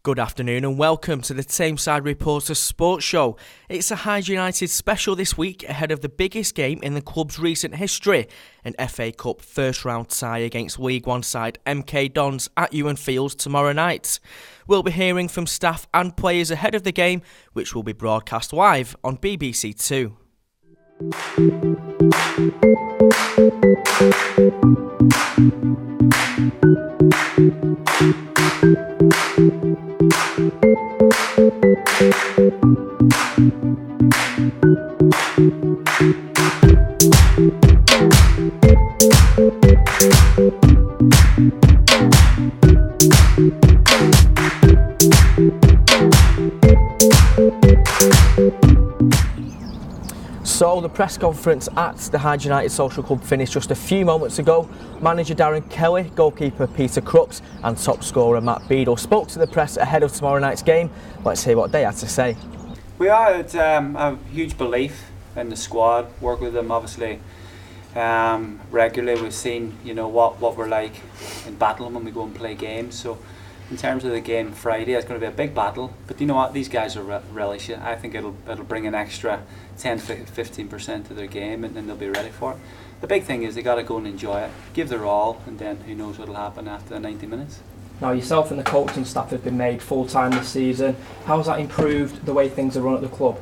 Good afternoon and welcome to the Tameside Reporters Sports Show. It's a Hyde United special this week ahead of the biggest game in the club's recent history, an FA Cup first round tie against League One side MK Dons at Ewan Fields tomorrow night. We'll be hearing from staff and players ahead of the game, which will be broadcast live on BBC Two. So the press conference at the Hyde United Social Club finished just a few moments ago. Manager Darren Kelly, goalkeeper Peter Crook and top scorer Matthew Beadle spoke to the press ahead of tomorrow night's game. Let's hear what they had to say. We are at a huge belief in the squad, work with them obviously regularly. We've seen what we're like in battle when we go and play games. So in terms of the game Friday, it's going to be a big battle, but you know what, these guys will relish it. I think it'll bring an extra 10-15% to their game, and then they'll be ready for it. The big thing is they got to go and enjoy it, give their all, and then who knows what'll happen after the 90 minutes. Now yourself and the coaching staff have been made full-time this season. How's that improved the way things are run at the club?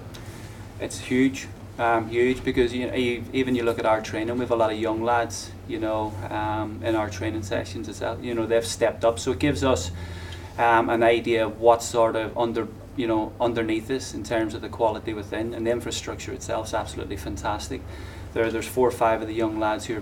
It's huge because even you look at our training, we have a lot of young lads in our training sessions as well. They've stepped up, so it gives us an idea of what sort of underneath us in terms of the quality within, and the infrastructure itself is absolutely fantastic. There's 4 or 5 of the young lads who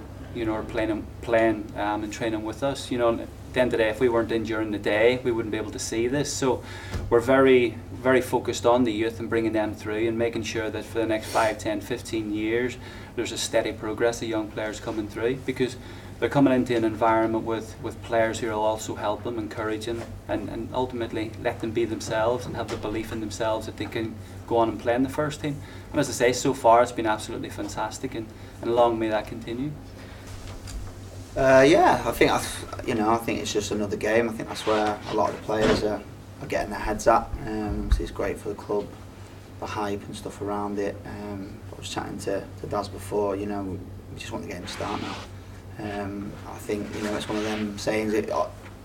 are playing and training with us. At the end of the day, if we weren't in during the day, we wouldn't be able to see this. So we're very, very focused on the youth and bringing them through and making sure that for the next 5, 10, 15 years, there's a steady progress of young players coming through, because they're coming into an environment with players who will also help them, encourage them, and ultimately let them be themselves and have the belief in themselves that they can go on and play in the first team. And as I say, so far it's been absolutely fantastic, and long may that continue. I think it's just another game. I think that's where a lot of the players are getting their heads at. So it's great for the club, the hype and stuff around it. I was chatting to Daz before. We just want the game to start now. I think it's one of them sayings.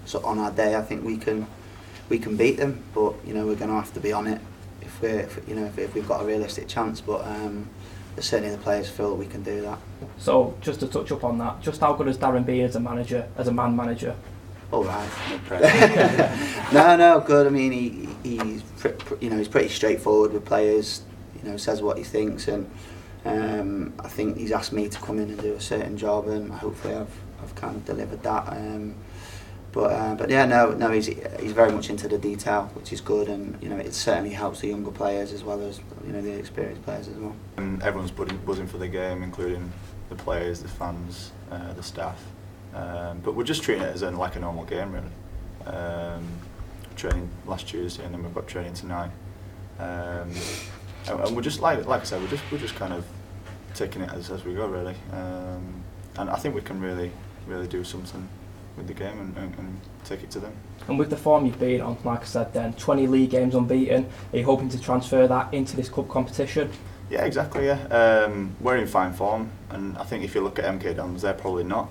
So on our day, I think we can beat them, but we're going to have to be on it if we've got a realistic chance. But certainly the players feel that we can do that. So just to touch up on that, just how good has Darren been as a manager, as a man manager? All right. No, good. I mean, he's pretty straightforward with players. Says what he thinks, and I think he's asked me to come in and do a certain job, and hopefully I've kind of delivered that. He's very much into the detail, which is good, and it certainly helps the younger players as well as the experienced players as well. And everyone's buzzing for the game, including the players, the fans, the staff. But we're just treating it as like a normal game, really. Training last Tuesday, and then we've got training tonight. And we're just like I said, we're just kind of taking it as we go, really. And I think we can really do something with the game and take it to them. And with the form you've been on, like I said then, 20 league games unbeaten, are you hoping to transfer that into this club competition? Yeah, exactly, yeah. We're in fine form, and I think if you look at MK Dons, they're probably not.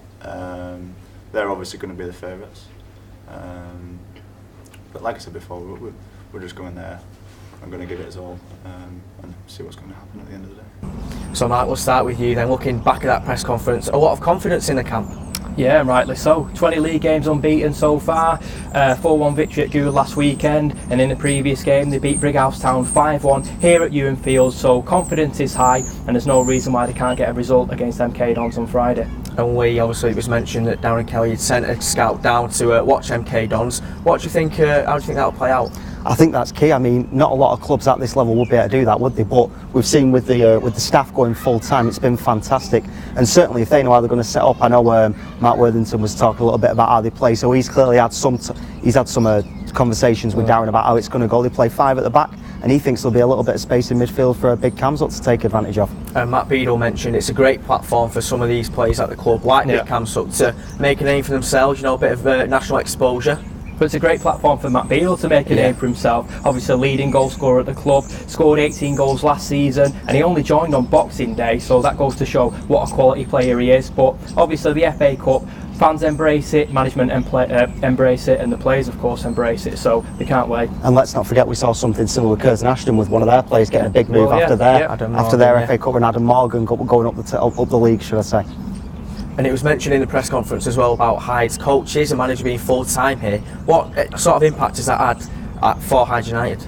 They're obviously going to be the favourites. But like I said before, we're just going there. I'm going to give it us all and see what's going to happen at the end of the day. So Mark, we'll start with you then. Looking back at that press conference, a lot of confidence in the camp. Yeah, rightly so. 20 league games unbeaten so far, 4-1 victory at Gould last weekend, and in the previous game they beat Brighouse Town 5-1 here at Ewan Fields, so confidence is high and there's no reason why they can't get a result against MK Dons on Friday. And obviously it was mentioned that Darren Kelly had sent a scout down to watch MK Dons. What do you think, how do you think that'll play out? I think that's key. I mean, not a lot of clubs at this level would be able to do that, would they? But we've seen with the staff going full time, it's been fantastic. And certainly, if they know how they're going to set up, I know Mark Worthington was talking a little bit about how they play. So he's clearly had some conversations with Darren about how it's going to go. They play 5 at the back, and he thinks there'll be a little bit of space in midfield for a big Camsut to take advantage of. Matt Beadle mentioned it's a great platform for some of these players at the club, like Nick Camsut, to make a name for themselves. A bit of national exposure. But it's a great platform for Matt Beadle to make a name for himself. Obviously leading goal scorer at the club, scored 18 goals last season, and he only joined on Boxing Day, so that goes to show what a quality player he is. But obviously the FA Cup, fans embrace it, management embrace it, and the players of course embrace it, so they can't wait. And let's not forget we saw something similar with Curzon Ashton with one of their players getting a big move after their FA Cup, and Adam Morgan going up the league, should I say. And it was mentioned in the press conference as well about Hyde's coaches and manager being full-time here. What sort of impact does that add for Hyde United?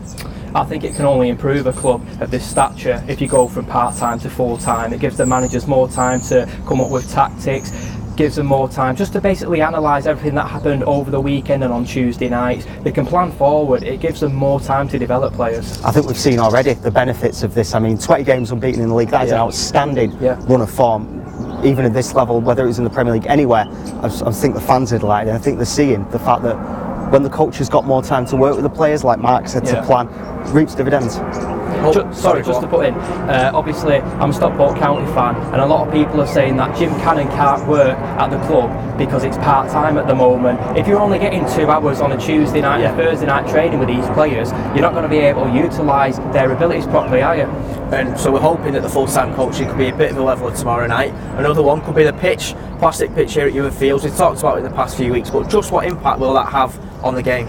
I think it can only improve a club of this stature if you go from part-time to full-time. It gives the managers more time to come up with tactics, gives them more time just to basically analyse everything that happened over the weekend and on Tuesday nights. They can plan forward. It gives them more time to develop players. I think we've seen already the benefits of this. I mean, 20 games unbeaten in the league, that is an outstanding run of form. Even at this level, whether it was in the Premier League, anywhere, I think the fans are delighted. And I think they're seeing the fact that when the coach has got more time to work with the players, like Mark said, to plan, reaps dividends. Just to put in, obviously I'm a Stockport County fan, and a lot of people are saying that Jim Cannon can't work at the club because it's part-time at the moment. If you're only getting 2 hours on a Tuesday night and Thursday night training with these players, you're not going to be able to utilise their abilities properly, are you? And so we're hoping that the full-time coaching could be a bit of a leveller tomorrow night. Another one could be the pitch, plastic pitch here at Ewan Fields. We've talked about it in the past few weeks, but just what impact will that have on the game?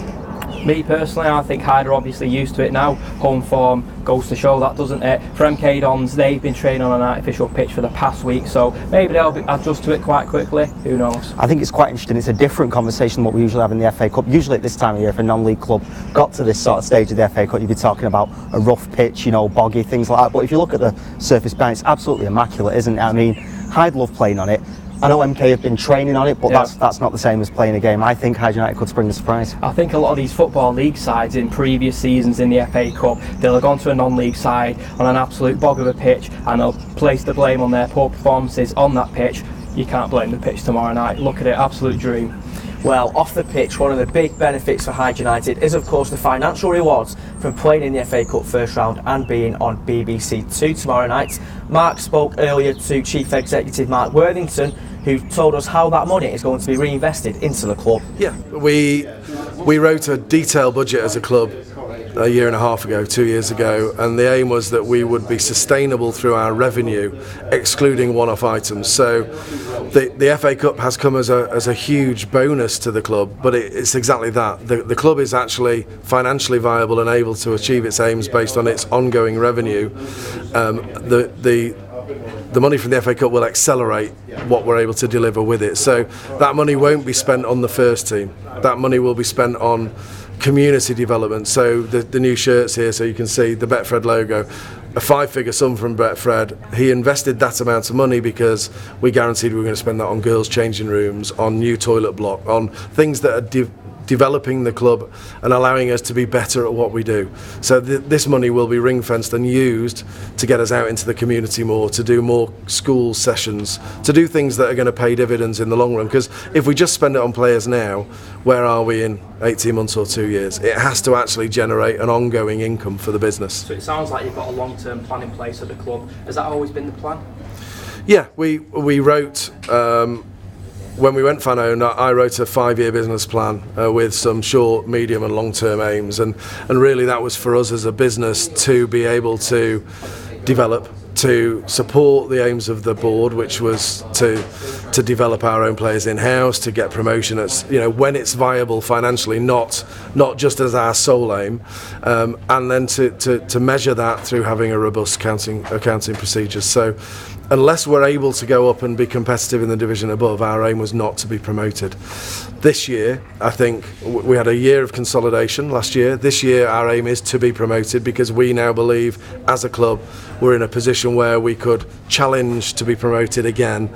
Me personally, I think Hyde are obviously used to it now. Home form goes to show that, doesn't it? For MK Dons, they've been training on an artificial pitch for the past week, so maybe they'll adjust to it quite quickly. Who knows? I think it's quite interesting. It's a different conversation than what we usually have in the FA Cup. Usually at this time of year, if a non-league club got to this sort of stage of the FA Cup, you'd be talking about a rough pitch, boggy, things like that. But if you look at the surface behind, it's absolutely immaculate, isn't it? I mean, Hyde love playing on it. I know MK have been training on it, but that's not the same as playing a game. I think Hyde United could spring a surprise. I think a lot of these Football League sides in previous seasons in the FA Cup, they'll have gone to a non-league side on an absolute bog of a pitch, and they'll place the blame on their poor performances on that pitch. You can't blame the pitch tomorrow night. Look at it, absolute dream. Well, off the pitch, one of the big benefits for Hyde United is of course the financial rewards from playing in the FA Cup first round and being on BBC Two tomorrow night. Mark spoke earlier to Chief Executive Mark Worthington, who told us how that money is going to be reinvested into the club. Yeah, we wrote a detailed budget as a club a year and a half ago, 2 years ago, and the aim was that we would be sustainable through our revenue, excluding one-off items. So the FA Cup has come as a huge bonus to the club, but it's exactly that. The club is actually financially viable and able to achieve its aims based on its ongoing revenue. The money from the FA Cup will accelerate what we're able to deliver with it. So that money won't be spent on the first team. That money will be spent on community development. So the new shirts here, so you can see the Betfred logo, a 5-figure sum from Betfred. He invested that amount of money because we guaranteed we were going to spend that on girls' changing rooms, on new toilet block, on things that are developing the club and allowing us to be better at what we do. So this money will be ring-fenced and used to get us out into the community more, to do more school sessions, to do things that are going to pay dividends in the long run. Because if we just spend it on players now, where are we in 18 months or 2 years? It has to actually generate an ongoing income for the business. So it sounds like you've got a long-term plan in place at the club. Has that always been the plan? Yeah, we wrote when we went fan owned, I wrote a 5-year business plan with some short, medium and long-term aims, and really that was for us as a business to be able to develop, to support the aims of the board, which was to develop our own players in-house, to get promotion when it's viable financially, not just as our sole aim, and then to measure that through having a robust accounting procedures. So unless we're able to go up and be competitive in the division above, our aim was not to be promoted. This year, I think we had a year of consolidation last year. This year, our aim is to be promoted because we now believe, as a club, we're in a position where we could challenge to be promoted again.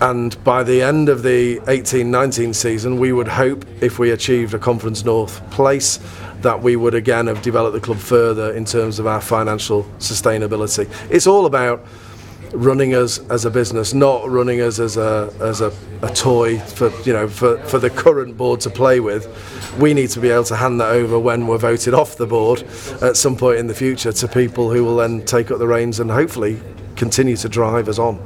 And by the end of the 18-19 season, we would hope, if we achieved a Conference North place, that we would again have developed the club further in terms of our financial sustainability. It's all about running us as a business, not running us as a toy for the current board to play with. We need to be able to hand that over when we're voted off the board at some point in the future to people who will then take up the reins and hopefully continue to drive us on.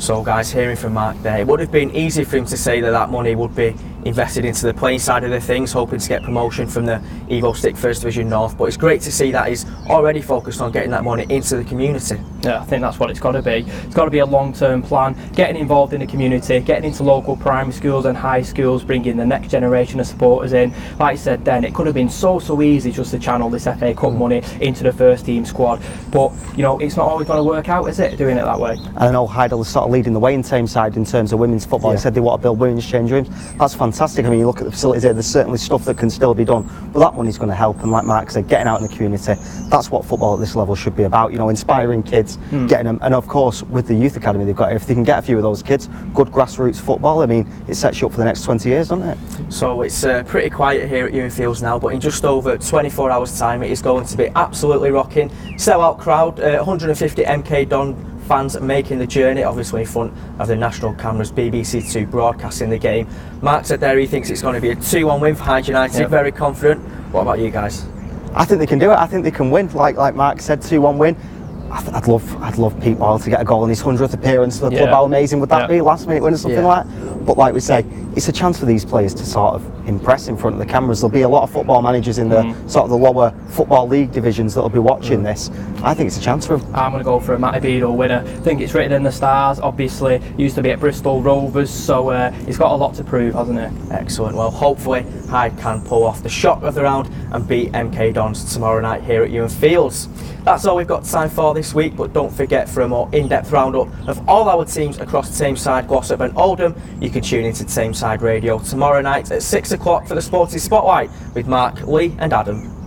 So guys, hearing from Mark there, it would have been easy for him to say that money would be invested into the playing side of the things, hoping to get promotion from the Evo Stick First Division North, but it's great to see that he's already focused on getting that money into the community. Yeah, I think that's what it's got to be. It's got to be a long-term plan, getting involved in the community, getting into local primary schools and high schools, bringing the next generation of supporters in. Like I said then, it could have been so easy just to channel this FA Cup money into the first team squad, but you know, it's not always going to work out, is it, doing it that way? And I know Hyde is sort of leading the way in Tameside in terms of women's football. Yeah. He said they want to build women's change rooms. That's fantastic. I mean, you look at the facilities here, there's certainly stuff that can still be done, but that money's going to help. And like Mark said, getting out in the community, that's what football at this level should be about, you know, inspiring kids, getting them. And of course, with the youth academy they've got, if they can get a few of those kids, good grassroots football, I mean, it sets you up for the next 20 years, doesn't it? So it's pretty quiet here at Ewing Fields now, but in just over 24 hours time it is going to be absolutely rocking. Sell-out crowd, 150 MK Don fans making the journey, obviously in front of the national cameras, BBC Two broadcasting the game. Mark said there he thinks it's going to be a 2-1 win for Hyde United, very confident. What about you guys? I think they can do it. I think they can win. Like Mark said, 2-1 win. I'd love Pete Boyle to get a goal in his 100th appearance for the club. How amazing would that be? Last minute win or something like that. But like we say, it's a chance for these players to sort of impress in front of the cameras. There'll be a lot of football managers in the sort of the lower football league divisions that'll be watching this. I think it's a chance for him. I'm going to go for a Matthew Beadle winner. I think it's written in the stars. Obviously, used to be at Bristol Rovers, so he's got a lot to prove, hasn't he? Excellent. Well, hopefully Hyde can pull off the shock of the round and beat MK Dons tomorrow night here at Ewing Fields. That's all we've got time for this week, but don't forget, for a more in-depth roundup of all our teams across Tameside, Glossop and Oldham, you can tune into Tameside Radio tomorrow night at 6 o'clock for the Sporting Spotlight with Mark, Lee and Adam.